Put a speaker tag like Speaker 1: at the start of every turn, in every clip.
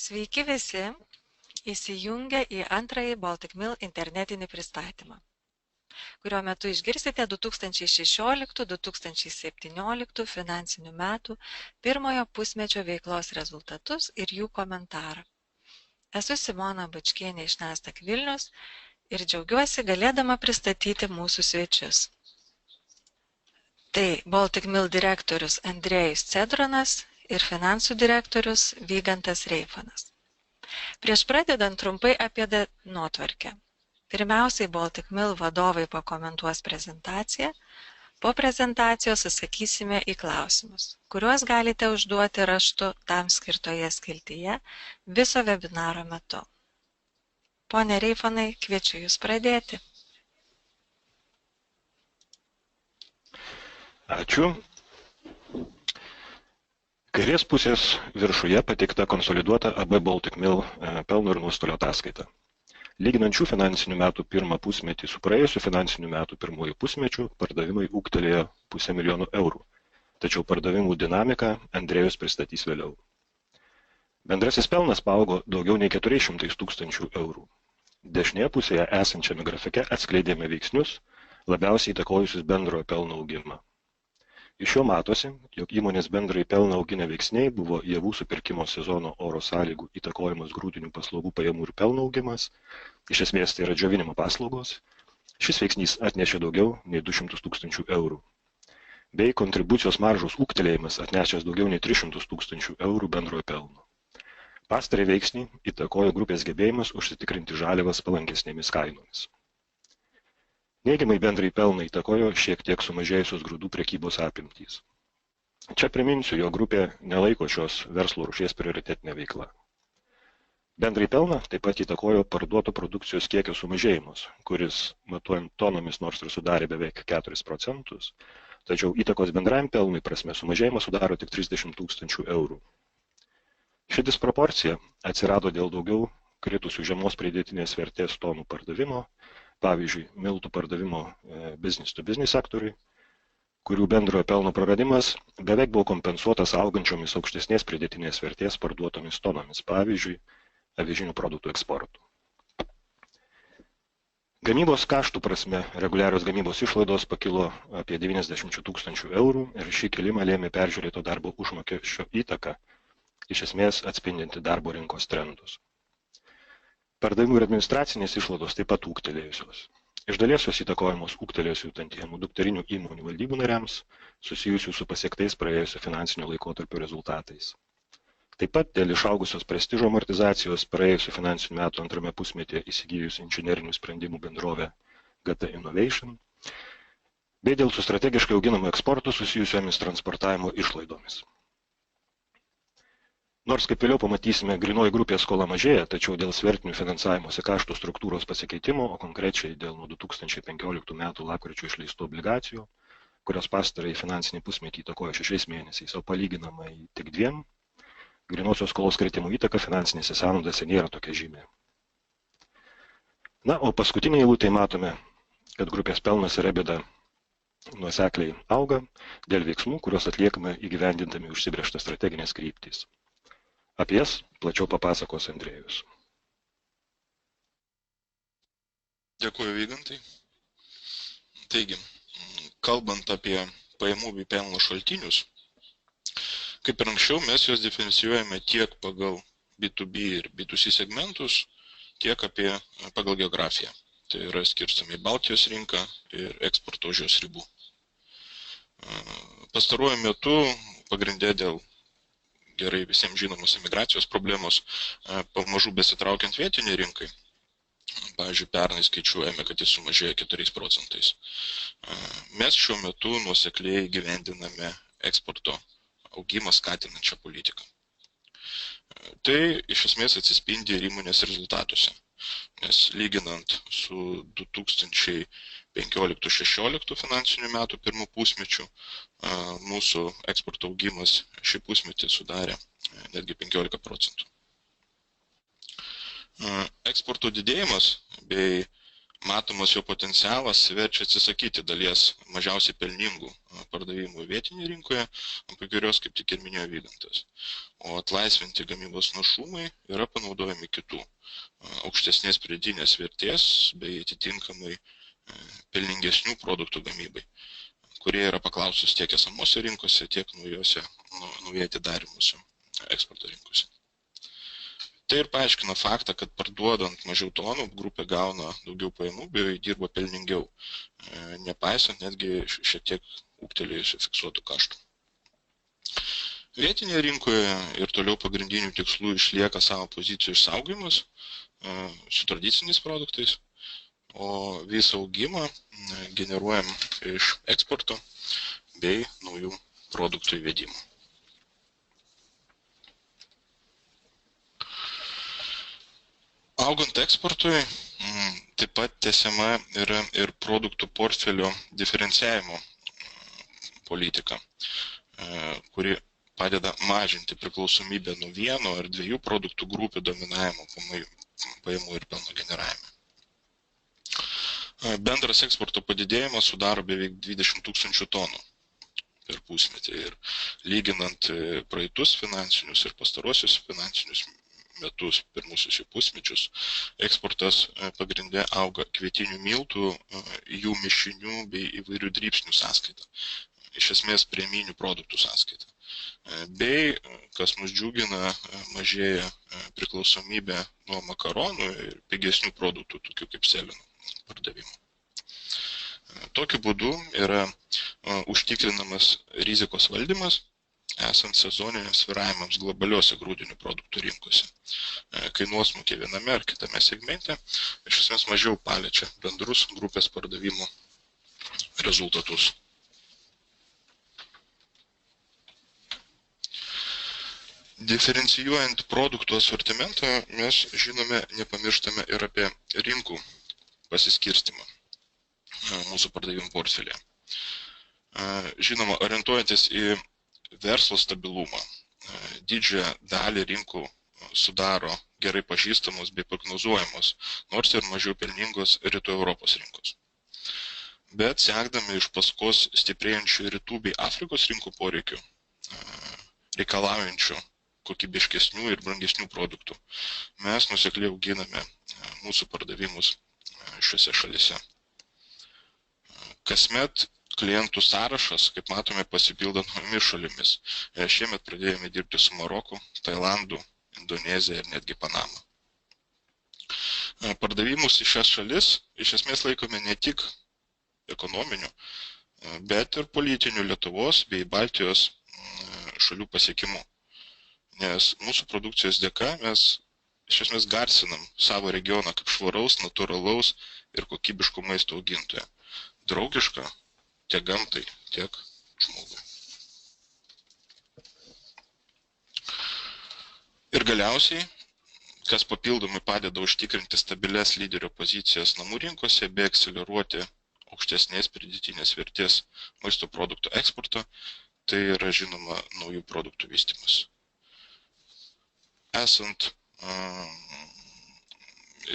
Speaker 1: Sveiki visi, įsijungę į antrąjį Baltic Mill internetinį pristatymą, kurio metu išgirsite 2016-2017 finansinių metų pirmojo pusmečio veiklos rezultatus ir jų komentarą. Esu Simona Bačkienė iš Nasdaq Vilnius ir džiaugiuosi galėdama pristatyti mūsų svečius. Tai Baltic Mill direktorius Andrėjus Cedronas ir finansų direktorius Vygantas Reifonas. Prieš pradedant trumpai apie dienotvarkę. Pirmiausiai Baltic Mill vadovai pakomentuos prezentaciją, po prezentacijos atsakysime į klausimus, kuriuos galite užduoti raštu tam skirtoje skiltyje viso webinaro metu. Pone Reifonai, kviečiu Jūs pradėti.
Speaker 2: Ačiū. Kairės pusės viršuje pateikta konsoliduota AB Baltic Mill pelno ir nuostolio ataskaita. Lyginant šių finansinių metų pirmą pusmetį su praėjusiu finansinių metų pirmuoju pusmečiu, pardavimai ūgtelėjo 500 000 eurų, tačiau pardavimų dinamiką Andrėjus pristatys vėliau. Bendrasis pelnas paaugo daugiau nei 400 000 eurų. Dešinėje pusėje esančiame grafike atskleidėme veiksnius, labiausiai įtakojusius bendrojo pelno augimą. Iš jo matosi, jog įmonės bendrai pelną auginę veiksniai buvo javų supirkimo sezono oro sąlygų įtakojimas grūdinių paslaugų pajamų ir pelno augimas, iš esmės tai yra džiovinimo paslaugos. Šis veiksnys atnešė daugiau nei 200 000 eurų. Bei kontribucijos maržos ūgtelėjimas atnešęs daugiau nei 300 000 eurų bendrojo pelno. Pastarąjį veiksnį įtakojo grupės gebėjimas užsitikrinti žaliavas palankesnėmis kainomis. Neigiamai bendrai pelną įtakojo šiek tiek sumažėjusios grūdų prekybos apimtys. Čia priminsiu, jo grupė nelaiko šios verslo rūšies prioritetinė veikla. Bendrai pelną taip pat įtakojo parduoto produkcijos kiekio sumažėjimas, kuris, matuojant tonomis, nors ir sudarė beveik 4%, tačiau įtakos bendrajam pelnui prasme sumažėjimas sudaro tik 30 000 eurų. Ši disproporcija atsirado dėl daugiau kritusių žemos pridėtinės vertės tonų pardavimo, pavyzdžiui, miltų pardavimo business to business sektoriui, kurių bendrojo pelno praradimas beveik buvo kompensuotas augančiomis aukštesnės pridėtinės vertės parduotomis tonomis, pavyzdžiui, avižinių produktų eksportų. Gamybos kaštų prasme reguliarios gamybos išlaidos pakilo apie 90 000 eurų ir šį kilimą lėmė peržiūrėto darbo užmokesčio įtaka, iš esmės atspindinti darbo rinkos trendus. Pardavimų ir administracinės išlaidos taip pat ūgtelėjusios. Iš dalies jos įtakojamos ūgtelėjusių tantijemų dukterinių įmonių valdybų nariams, susijusių su pasiektais praėjusio finansinio laikotarpio rezultatais. Taip pat dėl išaugusios prestižo amortizacijos praėjusių finansinių metų antrame pusmetyje įsigijus inžinerinių sprendimų bendrovę GT Innovation, bei dėl su strategiškai auginamu eksportu susijusiomis transportavimo išlaidomis. Nors, kaip vėliau pamatysime, grynoji grupės skola mažėja, tačiau dėl svertinių finansavimosi kaštų struktūros pasikeitimo, o konkrečiai dėl nuo 2015 metų lapkričio išleistų obligacijų, kurios pastarąjį finansinį pusmetį įtakojo 6 mėnesiais, o palyginamai tik 2, grynosios skolos kritimo įtaka finansinėse sąnaudose nėra tokia žymė. Na, o paskutinėje eilutėje matome, kad grupės pelnas ir EBITDA nuosekliai auga dėl veiksmų, kuriuos atliekame įgyvendindami užsibrėžtas strateginės kryptys. Apie jas plačiau papasakos Andrėjus.
Speaker 3: Dėkuoju, Vygantai. Taigi, kalbant apie pajamų bei pelno šaltinius, kaip ir anksčiau mes juos diferencijuojame tiek pagal B2B ir B2C segmentus, tiek pagal geografiją. Tai yra skirstomi Baltijos rinką ir eksporto už jos ribų. Pastaruoju metu pagrindė dėl gerai visiems žinomos emigracijos problemos, pamažu besitraukiant vietiniai rinkai. Pavyzdžiui, pernai skaičiuojame, kad jis sumažėjo 4%. Mes šiuo metu nuosekliai gyvendiname eksporto augimą skatinančią politiką. Tai iš esmės atsispindi ir įmonės rezultatuose, nes lyginant su 2015-16 finansinių metų pirmų pusmečių, mūsų eksporto augimas šį pusmetį sudarė netgi 15%. Eksporto didėjimas bei matomas jo potencialas verčia atsisakyti dalies mažiausiai pelningų pardavimų vietinėje rinkoje, apie kurios kaip tik ir minėjo Vygantas. O atlaisvinti gamybos našumai yra panaudojami kitų aukštesnės pridėtinės vertės bei atitinkamai pelningesnių produktų gamybai, kurie yra paklausus tiek esamose rinkose, tiek naujai atidarimuose eksporto rinkose. Tai ir paaiškina faktą, kad parduodant mažiau tonų, grupė gauna daugiau pajamų bei dirba pelningiau, nepaisant netgi šiek tiek ūgtelėjusių fiksuotų kaštų. Vietinėje rinkoje ir toliau pagrindinių tikslų išlieka savo pozicijų išsaugojimas su tradiciniais produktais, o visą augimą generuojam iš eksporto bei naujų produktų įvedimo. Augant eksportui, taip pat tęsiama yra ir produktų portfelio diferencijavimo politika, kuri padeda mažinti priklausomybę nuo vieno ar dviejų produktų grupių dominavimo pajamų ir pelno generavime. Bendras eksporto padidėjimas sudaro beveik 20 000 tonų per pusmetį ir lyginant praeitus finansinius ir pastarosius finansinius metus, pirmusius jų pusmečius, eksportas pagrinde auga kvietinių miltų, jų mišinių bei įvairių drybsnių sąskaita, iš esmės premiinių produktų sąskaita. Bei, kas mus džiugina, mažėja priklausomybė nuo makaronų ir pigesnių produktų, tokių kaip sėlenų pardavimų. Tokiu būdu yra užtikrinamas rizikos valdymas, esant sezoniniams svyravimams globaliuose grūdinių produktų rinkose, kai nuosmukė viename ar kitame segmente iš esmės mažiau paliečia bendrus grupės pardavimo rezultatus. Diferencijuojant produktų asortimentą, mes žinome, nepamirštame ir apie rinkų pasiskirstimą mūsų pardavimų portfelėje. Žinoma, orientuojantis į verslo stabilumą, didžiąją dalį rinkų sudaro gerai pažįstamos bei prognozuojamos, nors ir mažiau pelningos rytų Europos rinkos. Bet sekdami iš paskos stiprėjančių rytų bei Afrikos rinkų poreikių, reikalaujančių kokybiškesnių ir brangesnių produktų, mes nuosekliai auginame mūsų pardavimus šiuose šalyse. Kasmet klientų sąrašas, kaip matome, pasipildo naujomis šalimis. Šiemet pradėjome dirbti su Maroku, Tailandu, Indonezija ir netgi Panama. Pardavimus į šias šalis iš esmės laikome ne tik ekonominiu, bet ir politiniu Lietuvos bei Baltijos šalių pasiekimu. Nes mūsų produkcijos dėka mes iš esmės garsinam savo regioną kaip švaraus, natūralaus ir kokybiško maisto augintoją. Draugišką tiek gamtai, tiek žmogui. Ir galiausiai, kas papildomai padeda užtikrinti stabilias lyderio pozicijas namų rinkose bei akceleruoti aukštesnės pridėtinės vertės maisto produktų eksporto, tai yra žinoma naujų produktų vystymas. Esant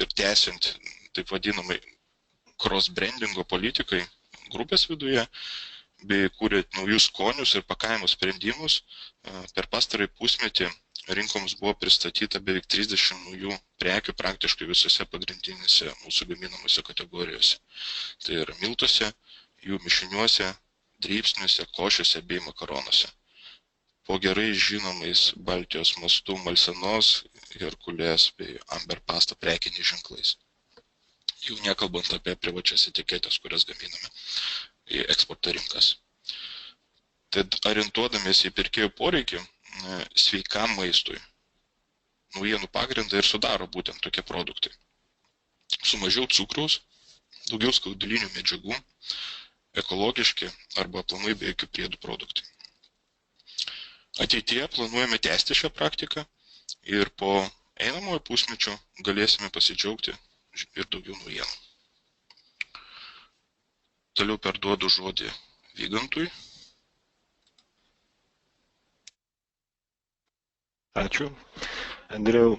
Speaker 3: ir tęsiant taip vadinamai cross-brandingo politikai grupės viduje, bei kūrė naujus skonius ir pakavimo sprendimus, per pastarąjį pusmetį rinkoms buvo pristatyta beveik 30 naujų prekių praktiškai visose pagrindinėse mūsų gaminamose kategorijose. Tai yra miltuose, jų mišiniuose, drybsniuose, košiuose bei makaronuose. Po gerai žinomais Baltijos mastų Malsenos, Herkulės bei Amber pasta prekiniais ženklais. Jau nekalbant apie privačias etiketės, kurias gaminame į eksporto rinkas. Tad orientuodamės į pirkėjų poreikį, sveikam maistui, naujienų pagrindą ir sudaro būtent tokie produktai. Su mažiau cukraus, daugiau skaudulinių medžiagų, ekologiški arba aplamai be jokių priedų produktai. Ateityje planuojame tęsti šią praktiką ir po einamojo pusmečio galėsime pasidžiaugti ir daugiau naujienų. Toliau perduodu žodį Vygantui.
Speaker 2: Ačiū. Andriau,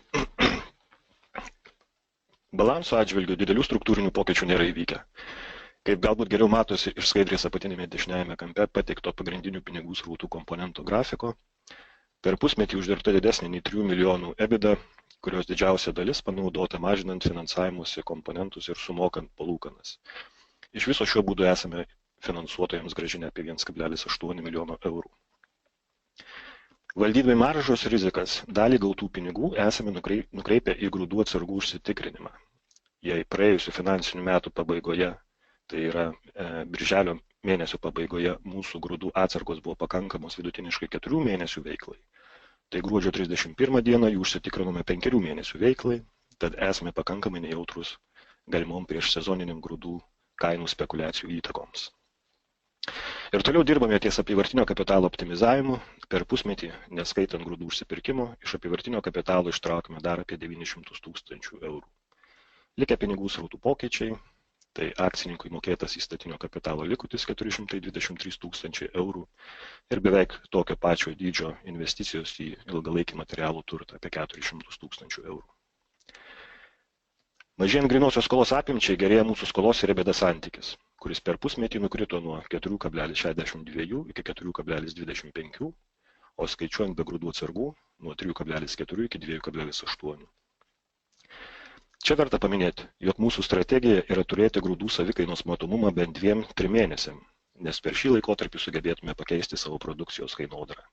Speaker 2: Balanso atžvilgių didelių struktūrinių pokyčių nėra įvykę. Kaip galbūt geriau matosi iš skaidrės apatinėme dešiniajame kampe pateikto pagrindinių pinigų srautų komponento grafiko, per pusmetį uždirbta didesnė nei 3 milijonų EBITDA, kurios didžiausia dalis panaudota mažinant finansavimuose komponentus ir sumokant palūkanas. Iš viso šiuo būdu esame finansuotojams grąžinę apie 1,8 milijono eurų. Valdydami maržos rizikas dalį gautų pinigų esame nukreipę į grūdų atsargų užsitikrinimą. Jei praėjusių finansinių metų pabaigoje, tai yra birželio mėnesio pabaigoje, mūsų grūdų atsargos buvo pakankamos vidutiniškai 4 mėnesių veiklai, tai gruodžio 31 dieną jų užsitikrinome 5 mėnesių veiklai, tad esame pakankamai nejautrus galimom prieš sezoniniam grūdų kainų spekulacijų įtakoms. Ir toliau dirbame ties apyvartinio kapitalo optimizavimu. Per pusmetį, neskaitant grūdų užsipirkimo, iš apyvartinio kapitalo ištraukime dar apie 900 000 eurų. Likę pinigų srautų pokyčiai, tai akcininkui mokėtas įstatinio kapitalo likutis 423 000 eurų ir beveik tokio pačio dydžio investicijos į ilgalaikį materialų turtą apie 400 000 eurų. Mažėjant grynosios skolos apimčiai gerėja mūsų skolos ir EBITDA santykis, kuris per pusmetį nukrito nuo 4,62 iki 4,25, o skaičiuojant be grūdų atsargų nuo 3,4 iki 2,8. Čia verta paminėti, jog mūsų strategija yra turėti grūdų savikainos matomumą bent 2-3 mėnesiam, nes per šį laikotarpį sugebėtume pakeisti savo produkcijos kainodarą.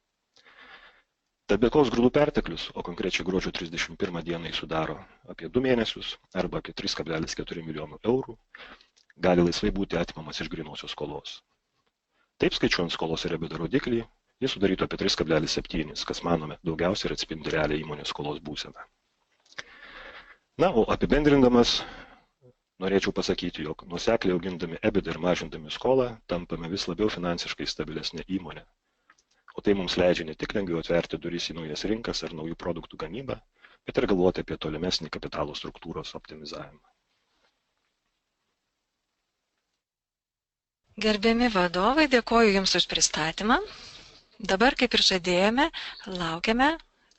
Speaker 2: Tad bet koks grūdų perteklius, o konkrečiai gruodžio 31 dienai sudaro apie 2 mėnesius arba apie 3,4 milijonų eurų, gali laisvai būti atimamas iš grynosios skolos. Taip skaičiuojant skolos ir EBITDA rodiklį, jis sudarytų apie 3,7, kas manome daugiausiai ir atspindi realią įmonės skolos būseną. Na, o apibendrindamas, norėčiau pasakyti, jog nuosekliai augindami EBITDA ir mažindami skolą, tampame vis labiau finansiškai stabilesnė įmonė. O tai mums leidžia ne tik lengviau atverti duris į naujas rinkas ar naujų produktų gamybą, bet ir galvoti apie tolimesnį kapitalo struktūros optimizavimą.
Speaker 1: Gerbiami vadovai, dėkoju Jums už pristatymą. Dabar, kaip ir žadėjome, laukiame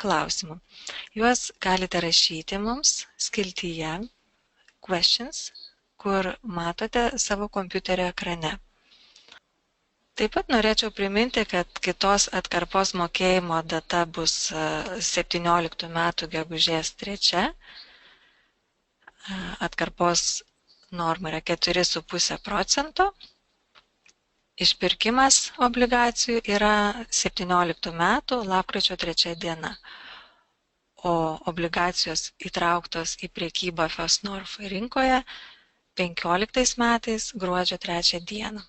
Speaker 1: klausimų. Juos galite rašyti mums skiltyje questions, kur matote savo kompiuterio ekrane. Taip pat norėčiau priminti, kad kitos atkarpos mokėjimo data bus 17 metų gegužės 3. Atkarpos norma yra 4,5%. Išpirkimas obligacijų yra 17 metų lapkričio 3 diena, o obligacijos įtrauktos į priekybą FirstNorth rinkoje 15 metais gruodžio 3 dieną.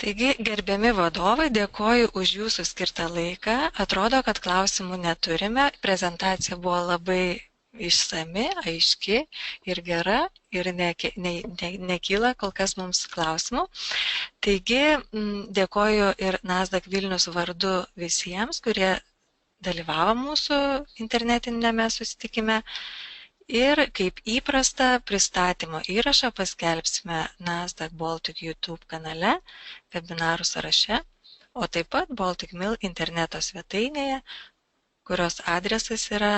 Speaker 1: Taigi, gerbiami vadovai, dėkoju už Jūsų skirtą laiką. Atrodo, kad klausimų neturime. Prezentacija buvo labai išsami, aiški ir gera ir nekyla kol kas mums klausimų. Taigi, dėkoju ir Nasdaq Vilnius vardu visiems, kurie dalyvavo mūsų internetinėme susitikime. Ir kaip įprasta, pristatymo įrašą paskelbsime Nasdaq Baltic YouTube kanale, webinarų sąraše, o taip pat Baltic Mill interneto svetainėje, kurios adresas yra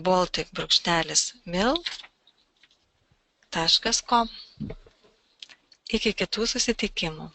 Speaker 1: baltic-mill.com. Iki kitų susitikimų.